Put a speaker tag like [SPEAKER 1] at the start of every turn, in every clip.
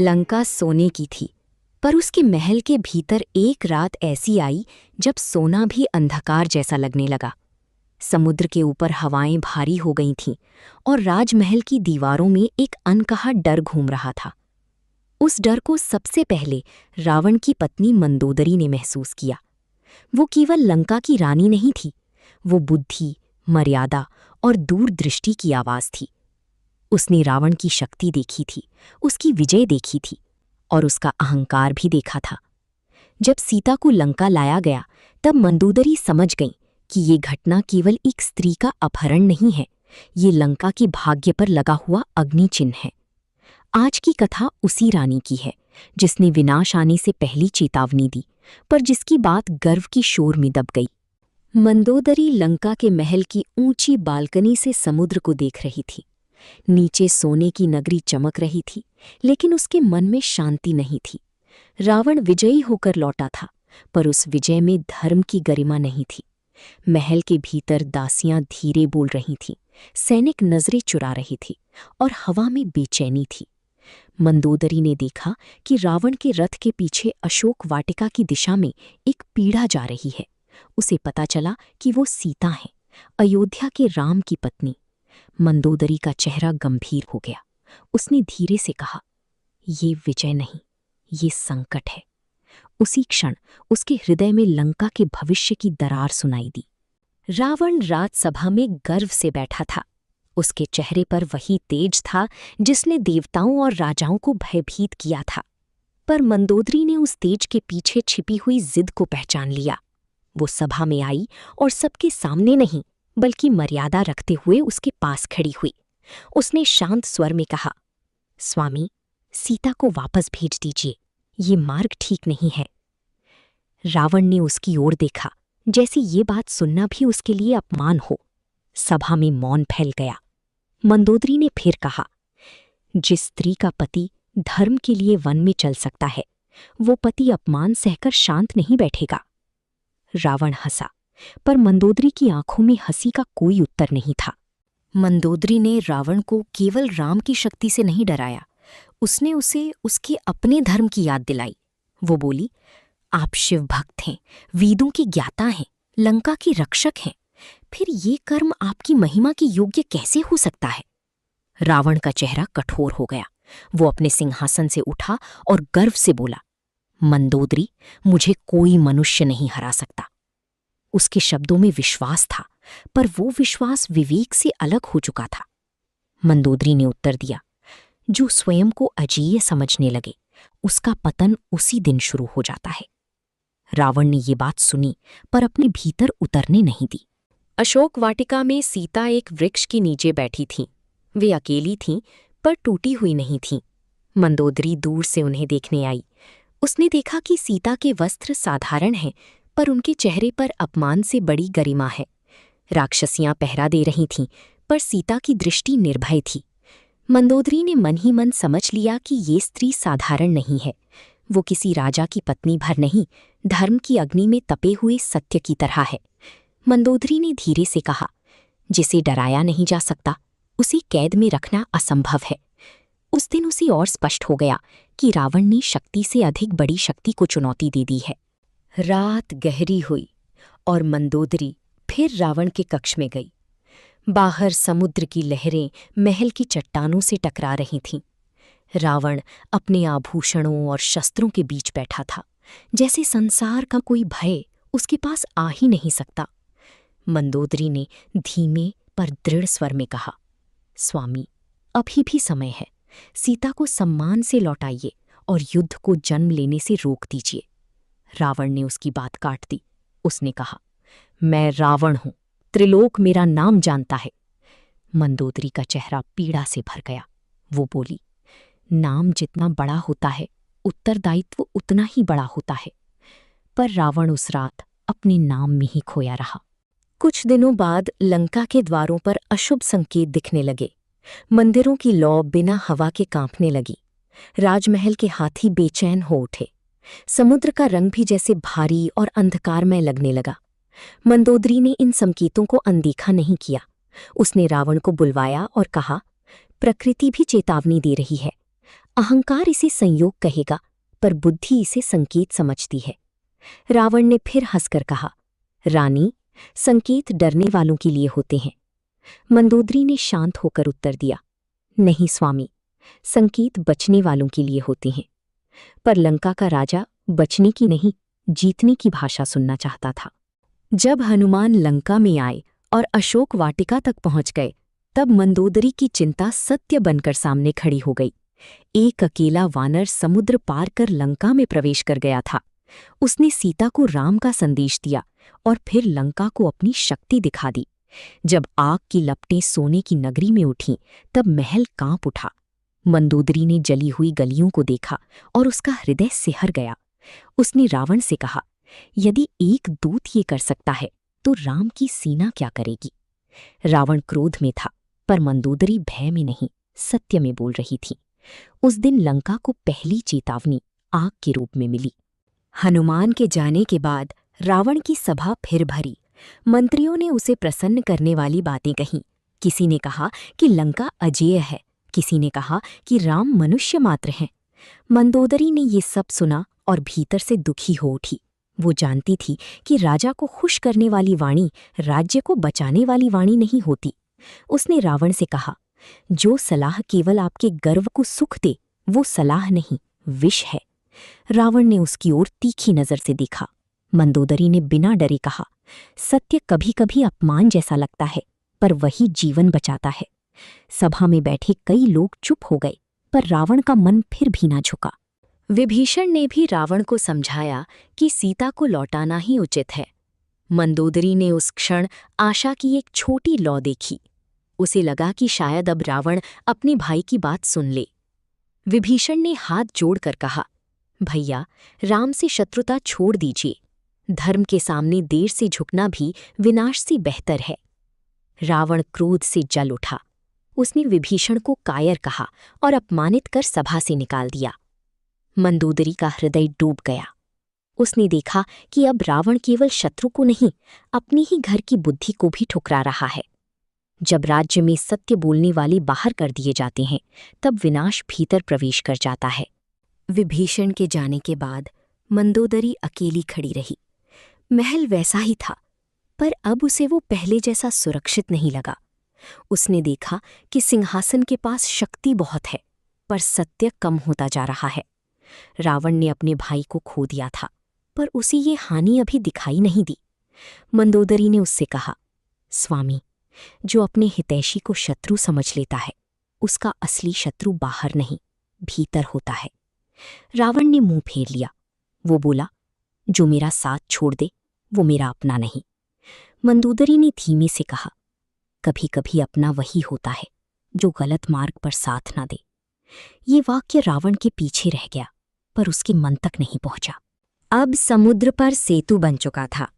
[SPEAKER 1] लंका सोने की थी, पर उसके महल के भीतर एक रात ऐसी आई जब सोना भी अंधकार जैसा लगने लगा। समुद्र के ऊपर हवाएं भारी हो गई थीं और राजमहल की दीवारों में एक अनकहा डर घूम रहा था। उस डर को सबसे पहले रावण की पत्नी मंदोदरी ने महसूस किया। वो केवल लंका की रानी नहीं थी, वो बुद्धि, मर्यादा और दूरदृष्टि की आवाज थी। उसने रावण की शक्ति देखी थी, उसकी विजय देखी थी और उसका अहंकार भी देखा था। जब सीता को लंका लाया गया तब मंदोदरी समझ गई कि ये घटना केवल एक स्त्री का अपहरण नहीं है, ये लंका के भाग्य पर लगा हुआ अग्नि चिन्ह है। आज की कथा उसी रानी की है जिसने विनाश आने से पहली चेतावनी दी, पर जिसकी बात गर्व की शोर में दब गई। मंदोदरी लंका के महल की ऊंची बालकनी से समुद्र को देख रही थी। नीचे सोने की नगरी चमक रही थी, लेकिन उसके मन में शांति नहीं थी। रावण विजयी होकर लौटा था, पर उस विजय में धर्म की गरिमा नहीं थी। महल के भीतर दासियां धीरे बोल रही थीं, सैनिक नजरें चुरा रहे थे और हवा में बेचैनी थी। मंदोदरी ने देखा कि रावण के रथ के पीछे अशोक वाटिका की दिशा में एक पीढ़ा जा रही है। उसे पता चला कि वो सीता है, अयोध्या के राम की पत्नी। मंदोदरी का चेहरा गंभीर हो गया। उसने धीरे से कहा, ये विजय नहीं, ये संकट है। उसी क्षण उसके हृदय में लंका के भविष्य की दरार सुनाई दी। रावण राजसभा में गर्व से बैठा था। उसके चेहरे पर वही तेज था जिसने देवताओं और राजाओं को भयभीत किया था। पर मंदोदरी ने उस तेज के पीछे छिपी हुई जिद को पहचान लिया। वो सभा में आई और सबके सामने नहीं, बल्कि मर्यादा रखते हुए उसके पास खड़ी हुई। उसने शांत स्वर में कहा, स्वामी, सीता को वापस भेज दीजिए, ये मार्ग ठीक नहीं है। रावण ने उसकी ओर देखा, जैसे ये बात सुनना भी उसके लिए अपमान हो। सभा में मौन फैल गया। मंदोदरी ने फिर कहा, जिस स्त्री का पति धर्म के लिए वन में चल सकता है, वो पति अपमान सहकर शांत नहीं बैठेगा। रावण हंसा, पर मंदोदरी की आंखों में हंसी का कोई उत्तर नहीं था। मंदोदरी ने रावण को केवल राम की शक्ति से नहीं डराया, उसने उसे उसके अपने धर्म की याद दिलाई। वो बोली, आप शिव भक्त हैं, वेदों की ज्ञाता हैं, लंका की रक्षक हैं, फिर ये कर्म आपकी महिमा के योग्य कैसे हो सकता है? रावण का चेहरा कठोर हो गया। वो अपने सिंहासन से उठा और गर्व से बोला, मंदोदरी, मुझे कोई मनुष्य नहीं हरा सकता। उसके शब्दों में विश्वास था, पर वो विश्वास विवेक से अलग हो चुका था। मंदोदरी ने उत्तर दिया, जो स्वयं को अजेय समझने लगे, उसका पतन उसी दिन शुरू हो जाता है। रावण ने ये बात सुनी, पर अपने भीतर उतरने नहीं दी। अशोक वाटिका में सीता एक वृक्ष के नीचे बैठी थीं। वे अकेली थीं, पर टूटी हुई नहीं थीं। मंदोदरी दूर से उन्हें देखने आई। उसने देखा कि सीता के वस्त्र साधारण हैं, पर उनके चेहरे पर अपमान से बड़ी गरिमा है। राक्षसियां पहरा दे रही थीं, पर सीता की दृष्टि निर्भय थी। मंदोदरी ने मन ही मन समझ लिया कि ये स्त्री साधारण नहीं है। वो किसी राजा की पत्नी भर नहीं, धर्म की अग्नि में तपे हुए सत्य की तरह है। मंदोदरी ने धीरे से कहा, जिसे डराया नहीं जा सकता, उसे कैद में रखना असंभव है। उस दिन उसे और स्पष्ट हो गया कि रावण ने शक्ति से अधिक बड़ी शक्ति को चुनौती दे दी है। रात गहरी हुई और मंदोदरी फिर रावण के कक्ष में गई। बाहर समुद्र की लहरें महल की चट्टानों से टकरा रही थीं। रावण अपने आभूषणों और शस्त्रों के बीच बैठा था, जैसे संसार का कोई भय उसके पास आ ही नहीं सकता। मंदोदरी ने धीमे पर दृढ़ स्वर में कहा, स्वामी, अभी भी समय है, सीता को सम्मान से लौटाइए और युद्ध को जन्म लेने से रोक दीजिए। रावण ने उसकी बात काट दी। उसने कहा, मैं रावण हूं, त्रिलोक मेरा नाम जानता है। मंदोदरी का चेहरा पीड़ा से भर गया। वो बोली, नाम जितना बड़ा होता है, उत्तरदायित्व उतना ही बड़ा होता है। पर रावण उस रात अपने नाम में ही खोया रहा। कुछ दिनों बाद लंका के द्वारों पर अशुभ संकेत दिखने लगे। मंदिरों की लौ बिना हवा के कांपने लगी। राजमहल के हाथी बेचैन हो उठे। समुद्र का रंग भी जैसे भारी और अंधकारमय लगने लगा। मंदोदरी ने इन संकेतों को अनदेखा नहीं किया। उसने रावण को बुलवाया और कहा, प्रकृति भी चेतावनी दे रही है। अहंकार इसे संयोग कहेगा, पर बुद्धि इसे संकेत समझती है। रावण ने फिर हंसकर कहा, रानी, संकेत डरने वालों के लिए होते हैं। मंदोदरी ने शांत होकर उत्तर दिया, नहीं स्वामी, संकेत बचने वालों के लिए होते हैं। पर लंका का राजा बचने की नहीं, जीतने की भाषा सुनना चाहता था। जब हनुमान लंका में आए और अशोक वाटिका तक पहुंच गए, तब मंदोदरी की चिंता सत्य बनकर सामने खड़ी हो गई। एक अकेला वानर समुद्र पार कर लंका में प्रवेश कर गया था। उसने सीता को राम का संदेश दिया और फिर लंका को अपनी शक्ति दिखा दी। जब आग की लपटें सोने की नगरी में उठीं, तब महल कांप उठा। मंदोदरी ने जली हुई गलियों को देखा और उसका हृदय सिहर गया। उसने रावण से कहा, यदि एक दूत ये कर सकता है तो राम की सेना क्या करेगी। रावण क्रोध में था, पर मंदोदरी भय में नहीं, सत्य में बोल रही थी। उस दिन लंका को पहली चेतावनी आग के रूप में मिली। हनुमान के जाने के बाद रावण की सभा फिर भरी। मंत्रियों ने उसे प्रसन्न करने वाली बातें कहीं। किसी ने कहा कि लंका अजेय है, किसी ने कहा कि राम मनुष्य मात्र हैं। मंदोदरी ने ये सब सुना और भीतर से दुखी हो उठी। वो जानती थी कि राजा को खुश करने वाली वाणी राज्य को बचाने वाली वाणी नहीं होती। उसने रावण से कहा, जो सलाह केवल आपके गर्व को सुख दे, वो सलाह नहीं, विष है। रावण ने उसकी ओर तीखी नजर से देखा। मंदोदरी ने बिना डरे कहा, सत्य कभी कभी अपमान जैसा लगता है, पर वही जीवन बचाता है। सभा में बैठे कई लोग चुप हो गए, पर रावण का मन फिर भी ना झुका। विभीषण ने भी रावण को समझाया कि सीता को लौटाना ही उचित है। मंदोदरी ने उस क्षण आशा की एक छोटी लौ देखी। उसे लगा कि शायद अब रावण अपने भाई की बात सुन ले। विभीषण ने हाथ जोड़कर कहा, भैया, राम से शत्रुता छोड़ दीजिए। धर्म के सामने देर से झुकना भी विनाश से बेहतर है। रावण क्रोध से जल उठा। उसने विभीषण को कायर कहा और अपमानित कर सभा से निकाल दिया। मंदोदरी का हृदय डूब गया। उसने देखा कि अब रावण केवल शत्रु को नहीं, अपनी ही घर की बुद्धि को भी ठुकरा रहा है। जब राज्य में सत्य बोलने वाले बाहर कर दिए जाते हैं, तब विनाश भीतर प्रवेश कर जाता है। विभीषण के जाने के बाद मंदोदरी अकेली खड़ी रही। महल वैसा ही था, पर अब उसे वो पहले जैसा सुरक्षित नहीं लगा। उसने देखा कि सिंहासन के पास शक्ति बहुत है, पर सत्य कम होता जा रहा है। रावण ने अपने भाई को खो दिया था, पर उसे ये हानि अभी दिखाई नहीं दी। मंदोदरी ने उससे कहा, स्वामी, जो अपने हितैषी को शत्रु समझ लेता है, उसका असली शत्रु बाहर नहीं, भीतर होता है। रावण ने मुंह फेर लिया। वो बोला, जो मेरा साथ छोड़ दे, वो मेरा अपना नहीं। मंदोदरी ने धीमे से कहा, कभी कभी अपना वही होता है जो गलत मार्ग पर साथ ना दे। ये वाक्य रावण के पीछे रह गया, पर उसके मन तक नहीं पहुंचा। अब समुद्र पर सेतु बन चुका था।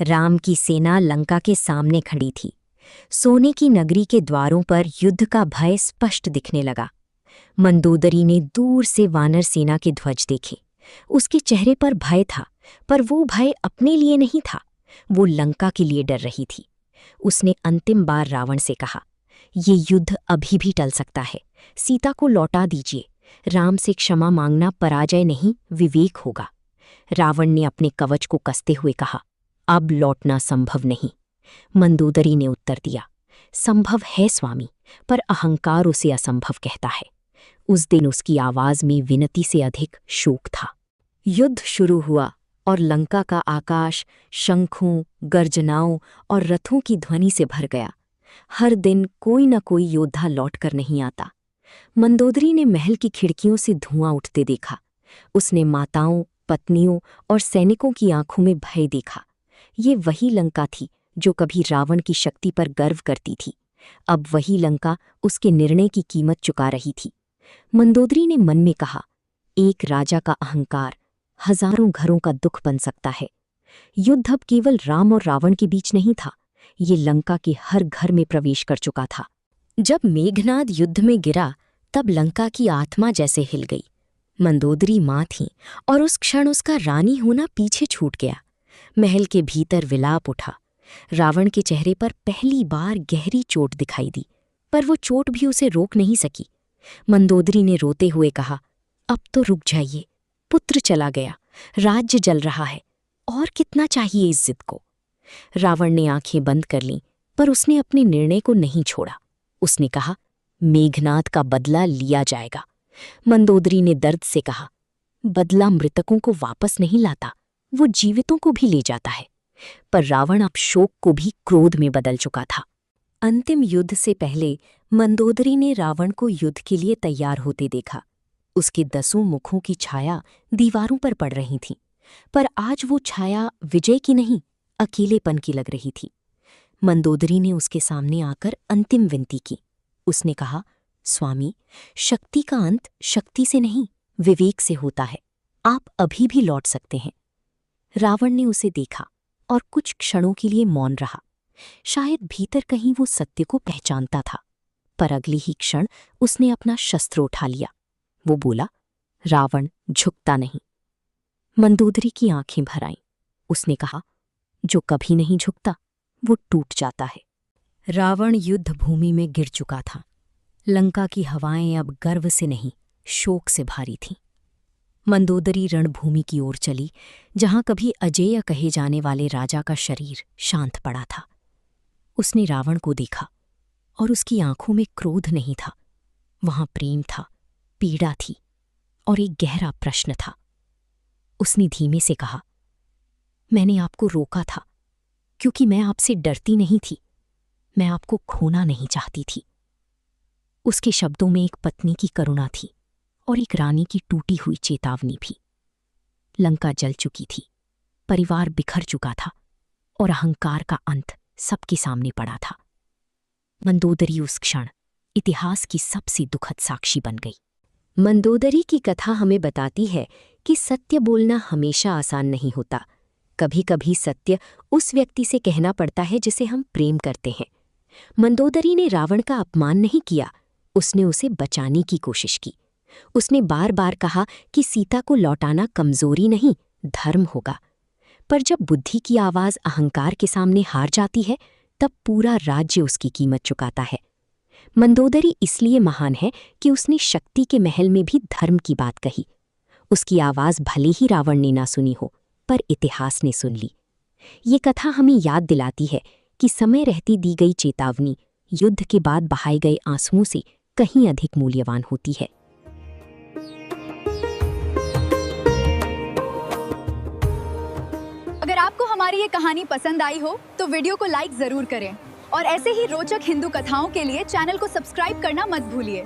[SPEAKER 1] राम की सेना लंका के सामने खड़ी थी। सोने की नगरी के द्वारों पर युद्ध का भय स्पष्ट दिखने लगा। मंदोदरी ने दूर से वानर सेना के ध्वज देखे। उसके चेहरे पर भय था, पर वो भय अपने लिए नहीं था, वो लंका के लिए डर रही थी। उसने अंतिम बार रावण से कहा, ये युद्ध अभी भी टल सकता है, सीता को लौटा दीजिए। राम से क्षमा मांगना पराजय नहीं, विवेक होगा। रावण ने अपने कवच को कसते हुए कहा, अब लौटना संभव नहीं। मंदोदरी ने उत्तर दिया, संभव है स्वामी, पर अहंकार उसे असंभव कहता है। उस दिन उसकी आवाज में विनती से अधिक शोक था। युद्ध शुरू हुआ और लंका का आकाश शंखों, गर्जनाओं और रथों की ध्वनि से भर गया। हर दिन कोई न कोई योद्धा लौटकर नहीं आता। मंदोदरी ने महल की खिड़कियों से धुआं उठते देखा। उसने माताओं, पत्नियों और सैनिकों की आंखों में भय देखा। ये वही लंका थी जो कभी रावण की शक्ति पर गर्व करती थी। अब वही लंका उसके निर्णय की कीमत चुका रही थी। मंदोदरी ने मन में कहा, एक राजा का अहंकार हजारों घरों का दुख बन सकता है। युद्ध अब केवल राम और रावण के बीच नहीं था, ये लंका के हर घर में प्रवेश कर चुका था। जब मेघनाद युद्ध में गिरा, तब लंका की आत्मा जैसे हिल गई। मंदोदरी माँ थी और उस क्षण उसका रानी होना पीछे छूट गया। महल के भीतर विलाप उठा। रावण के चेहरे पर पहली बार गहरी चोट दिखाई दी, पर वो चोट भी उसे रोक नहीं सकी। मंदोदरी ने रोते हुए कहा, अब तो रुक जाइए, पुत्र चला गया, राज्य जल रहा है, और कितना चाहिए इस जिद को। रावण ने आंखें बंद कर लीं, पर उसने अपने निर्णय को नहीं छोड़ा। उसने कहा, मेघनाद का बदला लिया जाएगा। मंदोदरी ने दर्द से कहा, बदला मृतकों को वापस नहीं लाता, वो जीवितों को भी ले जाता है। पर रावण अब शोक को भी क्रोध में बदल चुका था। अंतिम युद्ध से पहले मंदोदरी ने रावण को युद्ध के लिए तैयार होते देखा। उसके 10 मुखों की छाया दीवारों पर पड़ रही थी, पर आज वो छाया विजय की नहीं, अकेलेपन की लग रही थी। मंदोदरी ने उसके सामने आकर अंतिम विनती की। उसने कहा, स्वामी, शक्ति का अंत शक्ति से नहीं, विवेक से होता है। आप अभी भी लौट सकते हैं। रावण ने उसे देखा और कुछ क्षणों के लिए मौन रहा। शायद भीतर कहीं वो सत्य को पहचानता था, पर अगली ही क्षण उसने अपना शस्त्र उठा लिया। वो बोला, रावण झुकता नहीं। मंदोदरी की आंखें भर आईं। उसने कहा, जो कभी नहीं झुकता वो टूट जाता है। रावण युद्ध भूमि में गिर चुका था। लंका की हवाएं अब गर्व से नहीं, शोक से भारी थीं। मंदोदरी रणभूमि की ओर चली, जहां कभी अजेय कहे जाने वाले राजा का शरीर शांत पड़ा था। उसने रावण को देखा, और उसकी आंखों में क्रोध नहीं था, वहां प्रेम था, पीड़ा थी, और एक गहरा प्रश्न था। उसने धीमे से कहा, मैंने आपको रोका था, क्योंकि मैं आपसे डरती नहीं थी, मैं आपको खोना नहीं चाहती थी। उसके शब्दों में एक पत्नी की करुणा थी और एक रानी की टूटी हुई चेतावनी भी। लंका जल चुकी थी, परिवार बिखर चुका था, और अहंकार का अंत सबके सामने पड़ा था। मंदोदरी उस क्षण इतिहास की सबसे दुखद साक्षी बन गई। मंदोदरी की कथा हमें बताती है कि सत्य बोलना हमेशा आसान नहीं होता। कभी कभी सत्य उस व्यक्ति से कहना पड़ता है जिसे हम प्रेम करते हैं। मंदोदरी ने रावण का अपमान नहीं किया, उसने उसे बचाने की कोशिश की। उसने बार बार कहा कि सीता को लौटाना कमजोरी नहीं, धर्म होगा। पर जब बुद्धि की आवाज अहंकार के सामने हार जाती है, तब पूरा राज्य उसकी कीमत चुकाता है। मंदोदरी इसलिए महान है कि उसने शक्ति के महल में भी धर्म की बात कही। उसकी आवाज भले ही रावण ने ना सुनी हो, पर इतिहास ने सुन ली। ये कथा हमें याद दिलाती है कि समय रहती दी गई चेतावनी युद्ध के बाद बहाए गए आंसुओं से कहीं अधिक मूल्यवान होती है।
[SPEAKER 2] अगर आपको हमारी ये कहानी पसंद आई हो तो वीडियो को लाइक जरूर करें, और ऐसे ही रोचक हिंदू कथाओं के लिए चैनल को सब्सक्राइब करना मत भूलिए।